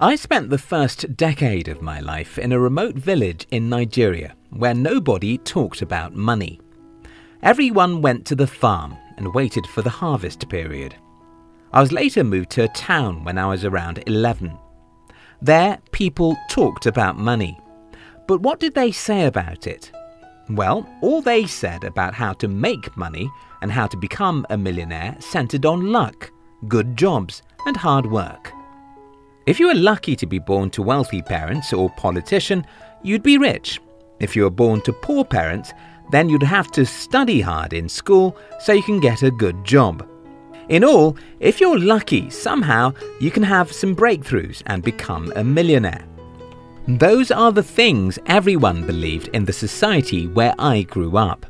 I spent the first decade of my life in a remote village in Nigeria where nobody talked about money. Everyone went to the farm and waited for the harvest period. I was later moved to a town when I was around 11. There, people talked about money. But what did they say about it? Well, all they said about how to make money and how to become a millionaire centered on luck, good jobs, and hard work. If you were lucky to be born to wealthy parents or politician, you'd be rich. If you were born to poor parents, then you'd have to study hard in school so you can get a good job. In all, if you're lucky, somehow you can have some breakthroughs and become a millionaire. Those are the things everyone believed in the society where I grew up.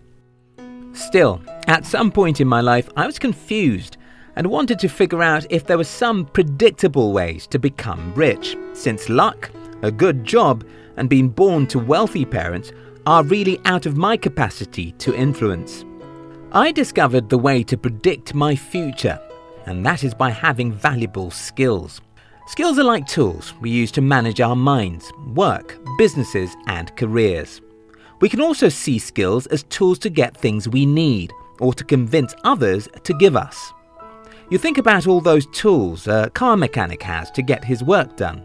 Still, at some point in my life, I was confused and wanted to figure out if there were some predictable ways to become rich, since luck, a good job, and being born to wealthy parents are really out of my capacity to influence. I discovered the way to predict my future, and that is by having valuable skills. Skills are like tools we use to manage our minds, work, businesses, and careers. We can also see skills as tools to get things we need or to convince others to give us. You think about all those tools a car mechanic has to get his work done.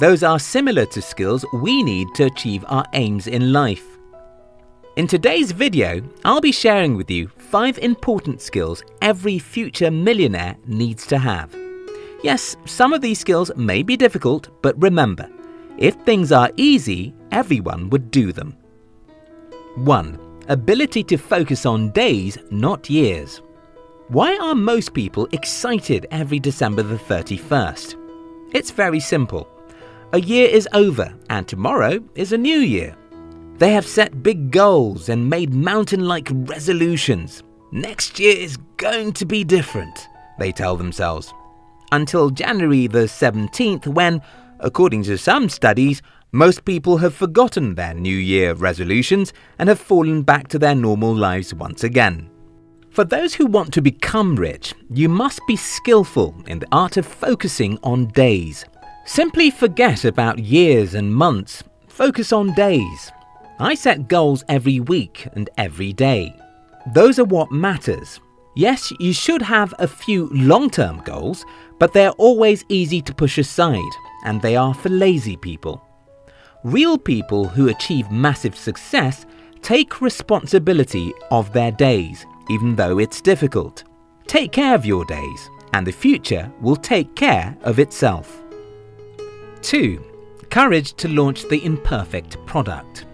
Those are similar to skills we need to achieve our aims in life. In today's video, I'll be sharing with you 5 important skills every future millionaire needs to have. Yes, some of these skills may be difficult, but remember, if things are easy, everyone would do them. 1. Ability to focus on days, not years. Why are most people excited every December the 31st? It's very simple. A year is over and tomorrow is a new year. They have set big goals and made mountain-like resolutions. Next year is going to be different, they tell themselves. Until January the 17th when, according to some studies, most people have forgotten their New Year resolutions and have fallen back to their normal lives once again. For those who want to become rich, you must be skillful in the art of focusing on days. Simply forget about years and months. Focus on days. I set goals every week and every day. Those are what matters. Yes, you should have a few long-term goals, but they're always easy to push aside, and they are for lazy people. Real people who achieve massive success take responsibility of their days, even though it's difficult. Take care of your days, and the future will take care of itself. 2. Courage to launch the imperfect product.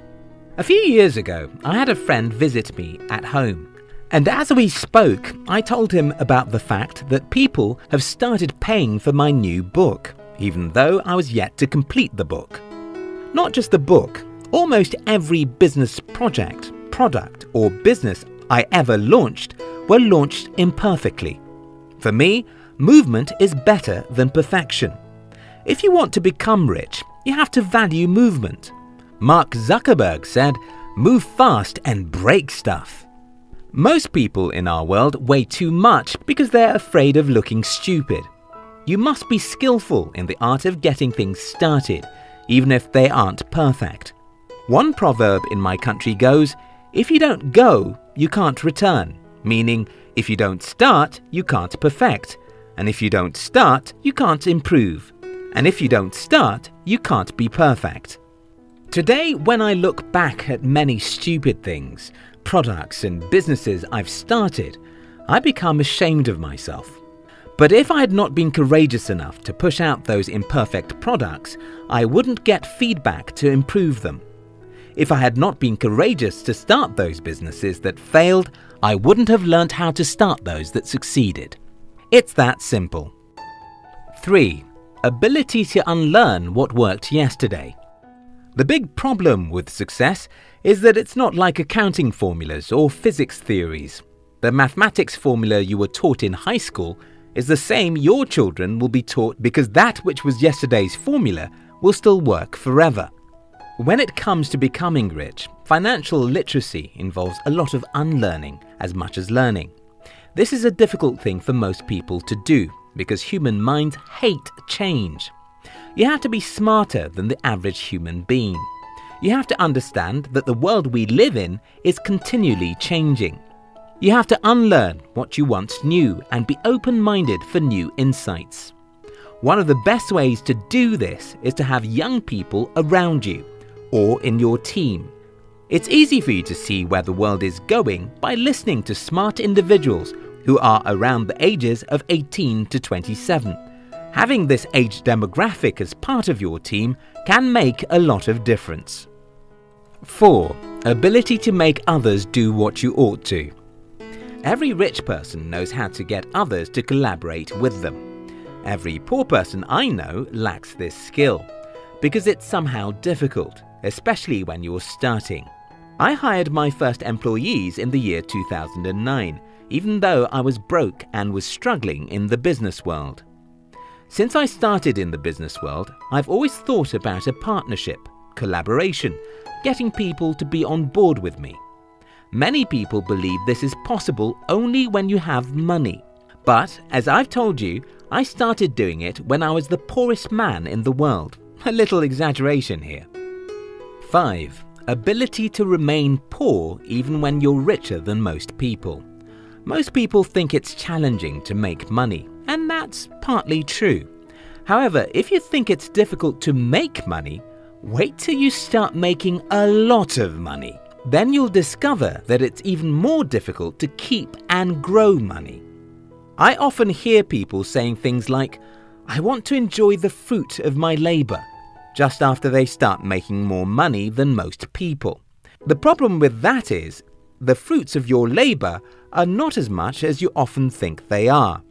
A few years ago, I had a friend visit me at home, and as we spoke, I told him about the fact that people have started paying for my new book, even though I was yet to complete the book. Not just the book, almost every business project, product, or business I ever launched were launched imperfectly. For me, movement is better than perfection. If you want to become rich, you have to value movement. Mark Zuckerberg said, "Move fast and break stuff." Most people in our world weigh too much because they're afraid of looking stupid. You must be skillful in the art of getting things started, even if they aren't perfect. One proverb in my country goes, "If you don't go, you can't return," meaning if you don't start, you can't perfect, and if you don't start, you can't improve, and if you don't start, you can't be perfect. Today, when I look back at many stupid things, products and businesses I've started, I become ashamed of myself. But if I had not been courageous enough to push out those imperfect products, I wouldn't get feedback to improve them. If I had not been courageous to start those businesses that failed, I wouldn't have learned how to start those that succeeded. It's that simple. 3. Ability to unlearn what worked yesterday. The big problem with success is that it's not like accounting formulas or physics theories. The mathematics formula you were taught in high school is the same your children will be taught because that which was yesterday's formula will still work forever. When it comes to becoming rich, financial literacy involves a lot of unlearning as much as learning. This is a difficult thing for most people to do because human minds hate change. You have to be smarter than the average human being. You have to understand that the world we live in is continually changing. You have to unlearn what you once knew and be open-minded for new insights. One of the best ways to do this is to have young people around you or in your team. It's easy for you to see where the world is going by listening to smart individuals who are around the ages of 18 to 27. Having this age demographic as part of your team can make a lot of difference. 4. Ability to make others do what you ought to. Every rich person knows how to get others to collaborate with them. Every poor person I know lacks this skill because it's somehow difficult, especially when you're starting. I hired my first employees in the year 2009, even though I was broke and was struggling in the business world. Since I started in the business world, I've always thought about a partnership, collaboration, getting people to be on board with me. Many people believe this is possible only when you have money. But, as I've told you, I started doing it when I was the poorest man in the world. A little exaggeration here. 5. Ability to remain poor even when you're richer than most people. Most people think it's challenging to make money, and that's partly true. However, if you think it's difficult to make money, wait till you start making a lot of money. Then you'll discover that it's even more difficult to keep and grow money. I often hear people saying things like, "I want to enjoy the fruit of my labor," just after they start making more money than most people. The problem with that is, the fruits of your labor are not as much as you often think they are.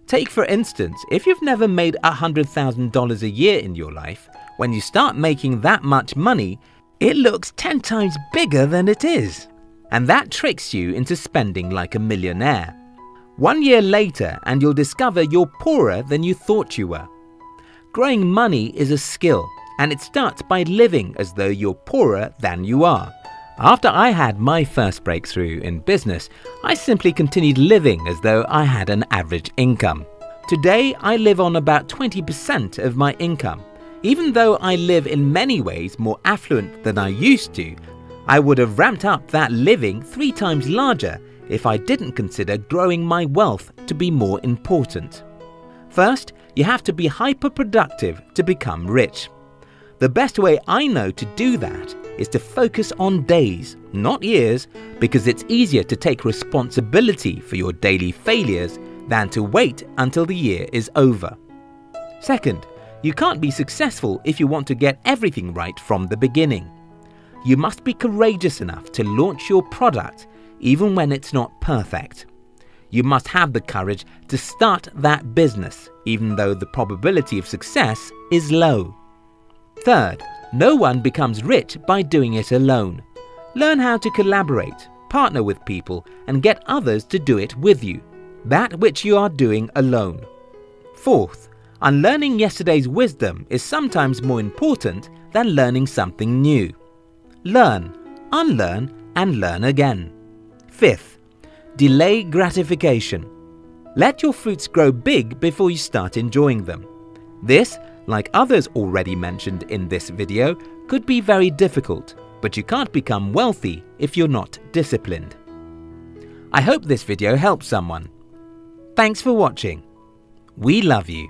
Take for instance, if you've never made $100,000 a year in your life, when you start making that much money, it looks 10 times bigger than it is. And that tricks you into spending like a millionaire. 1 year later and you'll discover you're poorer than you thought you were. Growing money is a skill, and it starts by living as though you're poorer than you are. After I had my first breakthrough in business, I simply continued living as though I had an average income. Today, I live on about 20% of my income. Even though I live in many ways more affluent than I used to, I would have ramped up that living 3 times larger if I didn't consider growing my wealth to be more important. First, you have to be hyper-productive to become rich. The best way I know to do that is to focus on days, not years, because it's easier to take responsibility for your daily failures than to wait until the year is over. Second, you can't be successful if you want to get everything right from the beginning. You must be courageous enough to launch your product even when it's not perfect. You must have the courage to start that business even though the probability of success is low. Third, no one becomes rich by doing it alone. Learn how to collaborate, partner with people, and get others to do it with you, that which you are doing alone. Fourth, unlearning yesterday's wisdom is sometimes more important than learning something new. Learn, unlearn, and learn again. Fifth, delay gratification. Let your fruits grow big before you start enjoying them. This, like others already mentioned in this video, could be very difficult, but you can't become wealthy if you're not disciplined. I hope this video helped someone. Thanks for watching. We love you.